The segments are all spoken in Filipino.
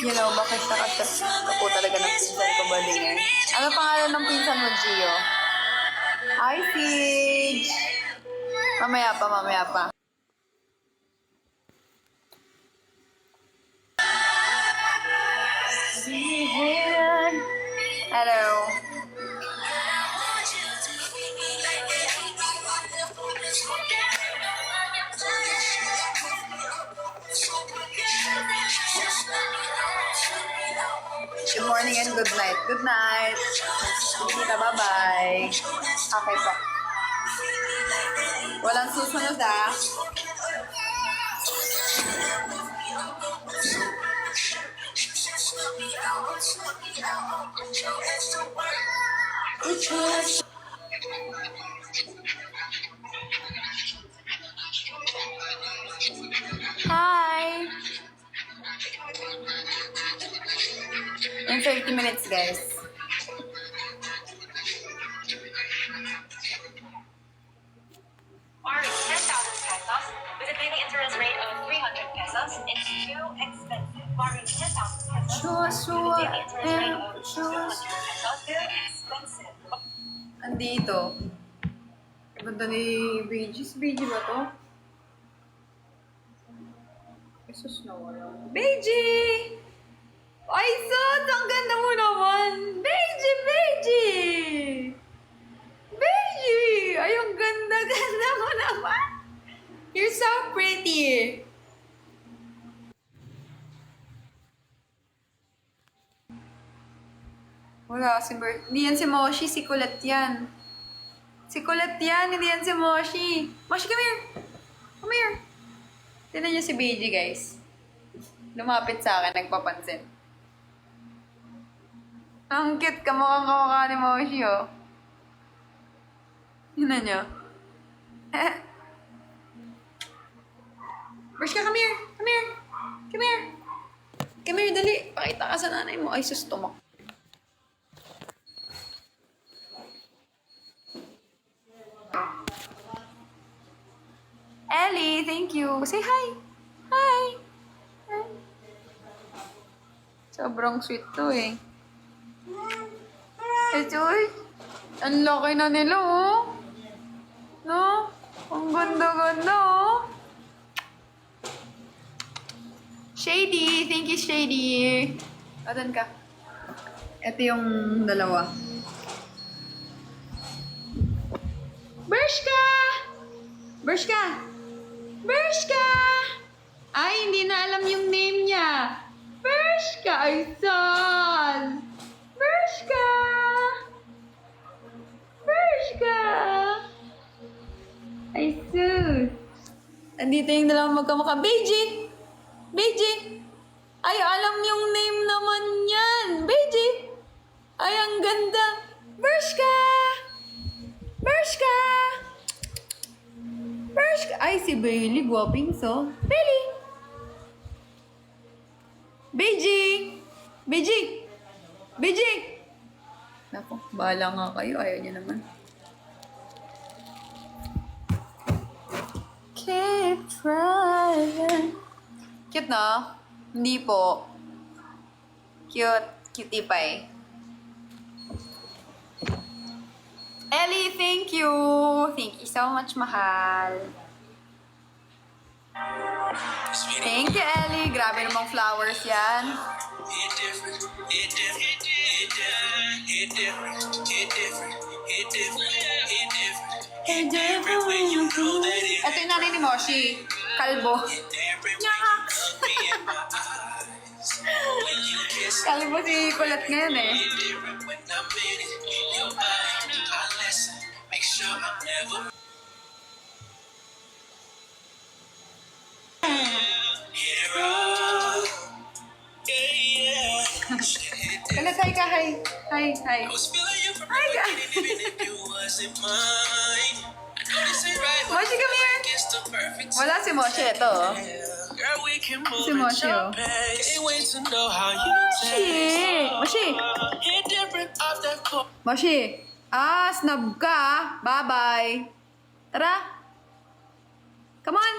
You know, bakit nakasas ako talaga ng pinsan ko Balingin. Ano pangalan ng pinsan mo, Gio? Hi, Siege! Mamaya pa. Hello. Good morning and good night. Good night. Kita, bye-bye. Okay po. Walang susunod ah. Hi! In 30 minutes, guys. Borrowing 10,000 pesos with a daily interest rate of 300 pesos is too expensive. Borrowing 10,000 pesos with a daily interest rate of 200 pesos is expensive. Andito. Ganda ni Beijing. Beijing ba to? Jesus na wala. Beijing! Ay, sus! Ang ganda mo naman! Beijing! Beijing! Ay, ang ganda mo naman! You're so pretty! Wala, hindi yan si Moshi, si Kulat yan. Si Kulat yan, hindi yan si Moshi. Moshi, come here! Come here! Tignan niyo si Beiji, guys. Lumapit sa akin, nagpapansin. Ang cute, kamukhang ni Moshi, oh. Tignan niyo. Bershka, come here! Come here! Come here! Come here, dali! Pakita ka sa nanay mo. Ay, sus, tumak. Ellie, thank you. Say hi. Hi. Hi. Sobrang sweet to eh. Ito eh. Ang laki na nila oh. No? Ang ganda-ganda oh. Shady. Thank you, Shady. Adan ka. Ito yung dalawa. Bershka! Bershka! Bershka! Ay, hindi na alam yung name niya. Bershka! Ay, son! Bershka! Bershka! Ay, sus! Andito yung dalawang magkamukha. Beijing! Beijing! Ay, alam yung name naman yan. Beijing! Ay, ang ganda. Bershka! Bershka! Bershka! Ay, si Bailey. Guwaping so. Bailey! Beijing! Beijing! Beijing! Naku, bahala nga kayo. Ayaw niyo naman. Keep trying. Cute, no? Hindi po. Cute. Cutie pie. Ellie, thank you. Thank you so much, mahal. Thank you, Ellie. Grabe namang flowers yan. Ito yung nanay ni Moshi. Kalbo. Kalbo si Kulat ngayon eh. Kulat, hi ka, hi. Hi, hi. Hi ka. Moshi, come here. Wala si Moshi, ito oh. Si Moshi oh. Moshi! Moshi! Ah, snub ka ah. Bye-bye. Tara. Come on.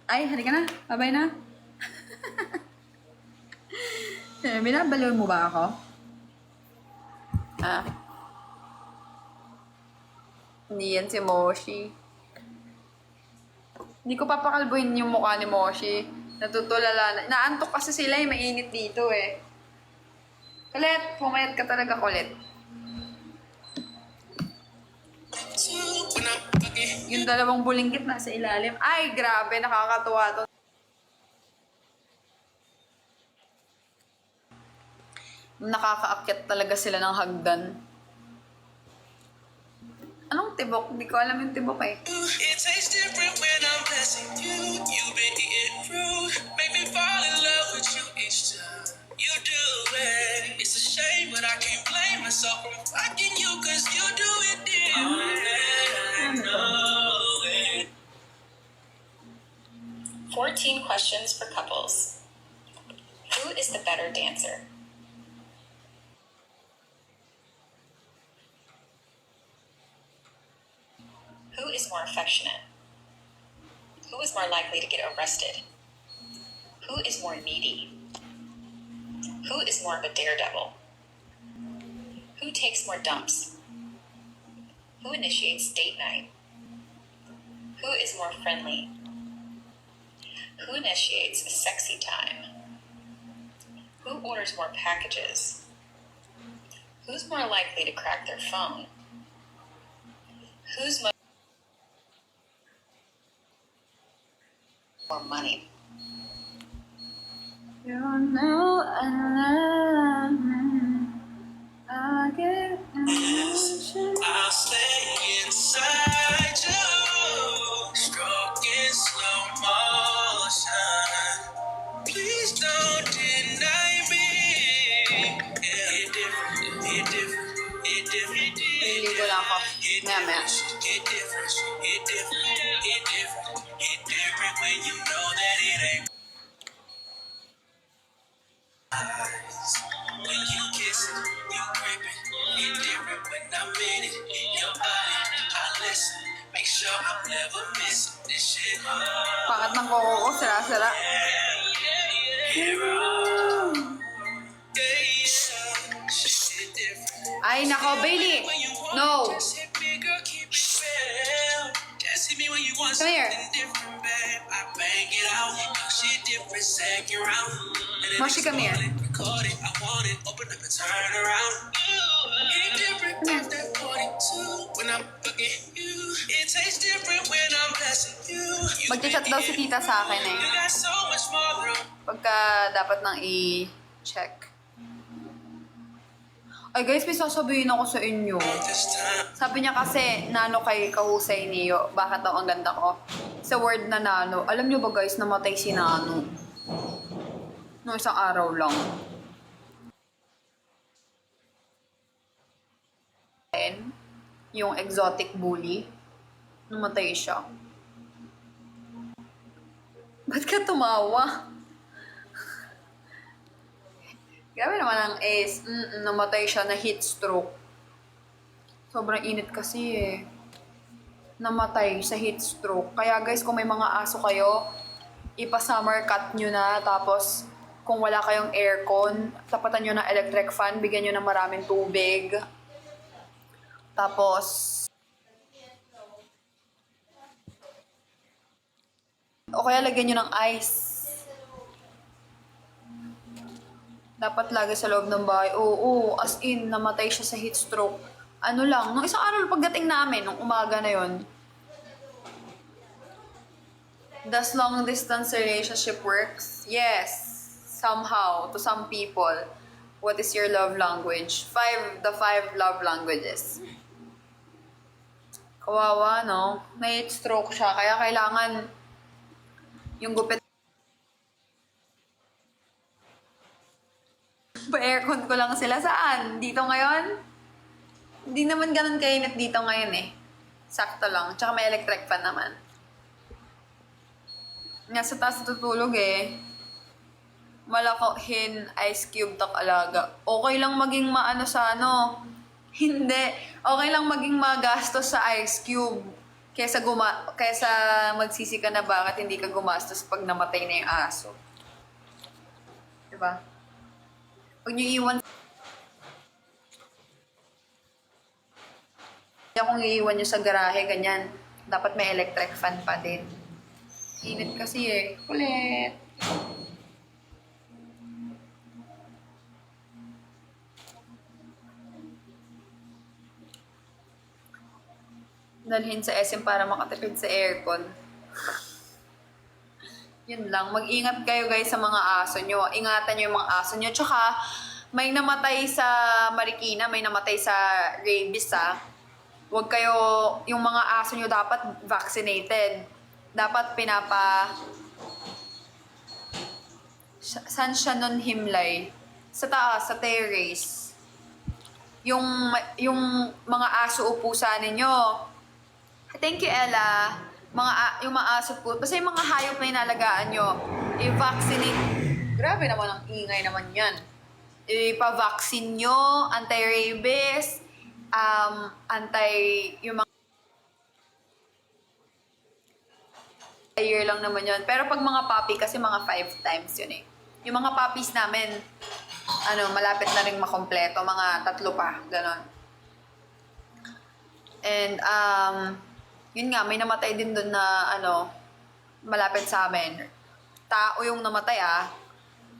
Ay, halika na. Babay na. Binabaliw mo ba ako? Ah. Hindi yan si Moshi. Hindi ko papakalbuhin yung mukha ni Moshi. Natutulala na. Naantok kasi sila eh. Mainit dito eh. Kulit, pumayat ka talaga kulit. Yung dalawang bulinggit nasa ilalim. Ay, grabe. Nakakatuwa to. Nakakaakyat talaga sila ng hagdan. Anong tibok? Hindi ko alam yung tibok eh. It tastes different when I'm blessing you. You've been eating fruit, make me fall in love with you each time you do it. It's a shame, but I can't blame myself for fucking you, cause you do it different. I know it. 14 questions for couples. Who is the better dancer? Who is more affectionate? Who is more likely to get arrested? Who is more needy? Who is more of a daredevil? Who takes more dumps? Who initiates date night? Who is more friendly? Who initiates a sexy time? Who orders more packages? Who's more likely to crack their phone? Who's more money? You know I love you. I get emotion. I'll stay inside you, stroking slow motion. Please don't deny me. Yeah, it different, it different, it different, Niligo lang ako. Maya. it different, it different, it different, it different when you know that it ain't. When you kiss it, you grip it. It different when I'm in it. Your body, I listen. Make sure I'm never missing this shit. Pangat ng koko ko, sira-sira. Shit different. Ay, nako, Bailey. No. Just hit me, girl, keep it real. Just hit me when you want Come here. something different, babe. I bang it out. Shit different, second round. And Moshi, come here. Record it, I want it, open up and turn around. It different like that 42 when I'm fucking you. It tastes different when I'm blessing you. Magchat daw si tita sa akin eh. You got so much more room. Pagka dapat nang i-check. Ay guys, may sasabihin ako sa inyo. This time, Sabi niya kasi, nano kay Kahusay Neo. Bakit daw ang ganda ko? Sa word na nano. Alam niyo ba guys, namatay si Nano. Noong isang araw lang. Yung exotic bully. Namatay siya. Ba't ka tumawa? Grabe naman ang ace. Namatay siya na heat stroke. Sobrang init kasi eh. Namatay sa heat stroke. Kaya guys, kung may mga aso kayo, ipa-summer cut nyo na. Tapos, kung wala kayong aircon, tapatan nyo ng electric fan, bigyan nyo ng maraming tubig. Tapos, o kaya lagyan nyo ng ice. Dapat lagi sa loob ng bahay. Oo, as in, namatay siya sa heat stroke. Ano lang, nung isang araw pagdating namin, nung umaga na yon. Does long distance relationship works? Yes, somehow, to some people. What is your love language? The five love languages. Kawawa, no? May heat stroke siya, kaya kailangan yung gupit. Pa-aircon ko lang sila. Saan? Dito ngayon? Hindi naman ganun kainit dito ngayon eh. Sakto lang. Tsaka may electric fan naman. Nasa taas natutulog eh. Malakohin, ice cube, tak-alaga. Okay lang maging maano sa ano. Hindi. Okay lang maging magastos sa ice cube. Kesa magsisi ka na bakit hindi ka gumastos pag namatay na yung aso. Diba? Huwag niyo iwan. Kung iiwan niyo sa garahe, ganyan. Dapat may electric fan pa din. Init kasi eh. Kulit. Dalhin sa SM para makatipid sa aircon. Yun lang. Mag-ingat kayo guys sa mga aso nyo. Ingatan nyo yung mga aso nyo. Tsaka, may namatay sa Marikina, may namatay sa rabies Huwag kayo, yung mga aso nyo dapat vaccinated. Dapat saan siya nun himlay? Sa taas, sa terrace. Yung mga aso o pusa ninyo. Thank you, Ella. Yung mga aso po, basta yung mga hayop na inalagaan nyo, i-vaccinate. Grabe naman ang ingay naman yan. Ipa-vaccine nyo, anti-rabies, yung mga year lang naman yun. Pero pag mga puppy, kasi mga 5 times yun eh. Yung mga puppies namin, malapit na rin makompleto, mga 3 pa, ganon. And, yun nga, may namatay din doon na, malapit sa amin. Tao yung namatay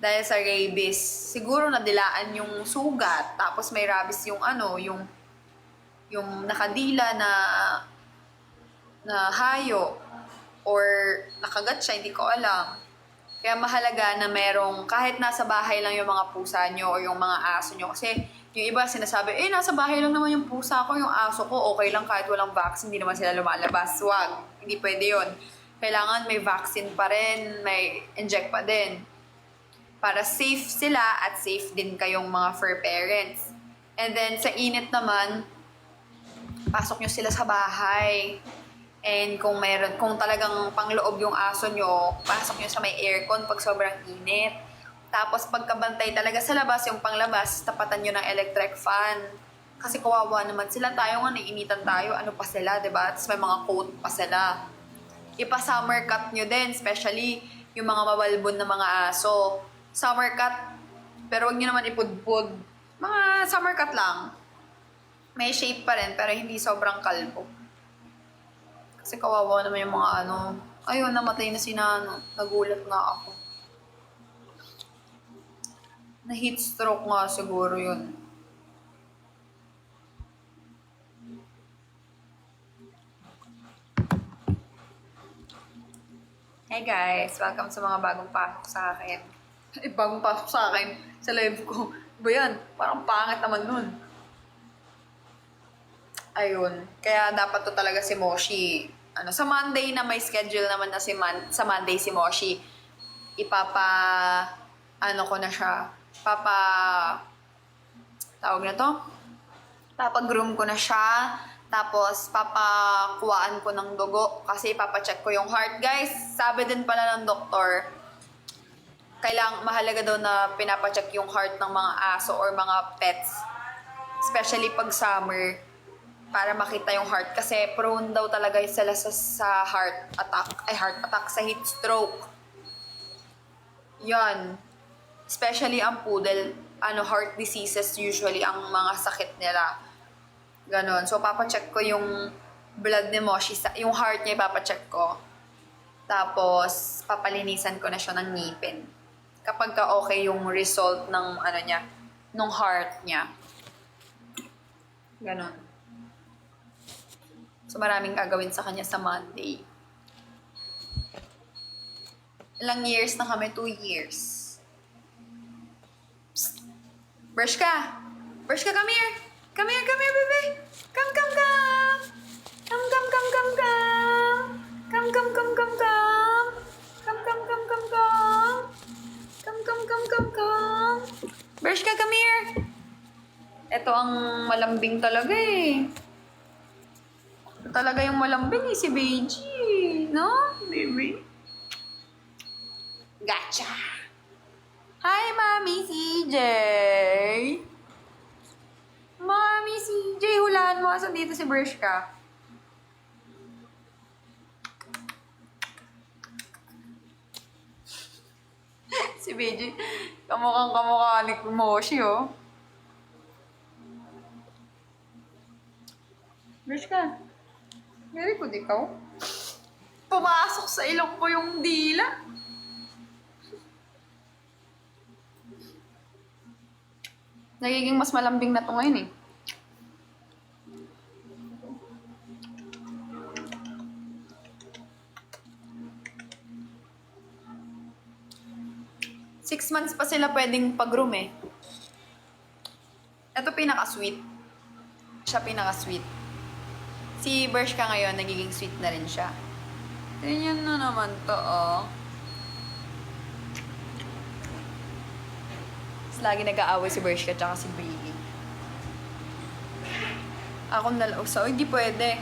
dahil sa rabies. Siguro nadilaan yung sugat, tapos may rabies yung yung nakadila na hayo, or nakagat siya, hindi ko alam. Kaya mahalaga na merong, kahit nasa bahay lang yung mga pusa nyo o yung mga aso nyo, kasi yung iba sinasabi, nasa bahay lang naman yung pusa ko, yung aso ko, okay lang kahit walang vaccine, hindi naman sila lumalabas. Wag, hindi pwede yun. Kailangan may vaccine pa rin, may inject pa din. Para safe sila at safe din kayong mga fur parents. And then sa init naman, pasok nyo sila sa bahay. And kung talagang pangloob yung aso nyo, pasok nyo sa may aircon pag sobrang init. Tapos pagkabantay talaga sa labas, yung panglabas, tapatan nyo ng electric fan. Kasi kawawa naman sila. Tayo nga, naiinitan tayo. Ano pa sila, diba? Tapos may mga coat pa sila. Ipa-summer cut nyo din, especially yung mga mabalbon na mga aso. Summer cut, pero huwag nyo naman ipudpud. Mga summer cut lang. May shape pa rin, pero hindi sobrang kalbo. Kasi kawawa naman yung mga ayun, namatay na si Nano. Nagulat nga ako. Na heat stroke nga siguro yun. Hey guys, welcome sa mga bagong pasok sa akin. Bagong pasok sa akin sa live ko. Ba yan? Parang pangit naman nun. Ayun. Kaya dapat to talaga si Moshi. Sa Monday na may schedule naman na sa Monday si Moshi. Ko na siya. Tawag na to? Papagroom ko na siya. Tapos, papakuhaan ko ng dugo. Kasi ipapacheck ko yung heart. Guys, sabi din pala ng doktor, mahalaga daw na pinapacheck yung heart ng mga aso or mga pets. Especially pag summer. Para makita yung heart. Kasi prone daw talaga sila sa heart attack, sa heat stroke. Yan. Especially ang poodle, heart diseases usually ang mga sakit nila. Ganon. So, papacheck ko yung blood ni Moshi, yung heart niya ipapacheck ko. Tapos, papalinisan ko na siya ng ngipin. Kapag okay yung result ng, nung heart niya. Ganon. So, maraming gagawin sa kanya sa Monday. Ilang years na kami? 2 years. Psst. Brush ka! Brush ka, come here! Come here, baby! Come! Come! Brush ka, come here! Ito ang malambing talaga eh. Talaga yung malambing si Beiji. No, baby? Gotcha! Hi, Mommy CJ! Mommy CJ, hulaan mo. Asan dito si Brush ka? Si Beji, kamukhang ni Moshi, oh. Besh ka. Very good ikaw. Pumasok sa ilong ko yung dila. Nagiging mas malambing na to ngayon eh. Six months pa sila pwedeng pag-room eh. Ito pinaka-sweet. Siya pinaka-sweet. Si Bershka ngayon, nagiging sweet na rin siya. Ganyan na naman to, oh. Tapos lagi nag-aaway si Bershka tsaka si Baby. Ako nalaog sa, hindi pwede.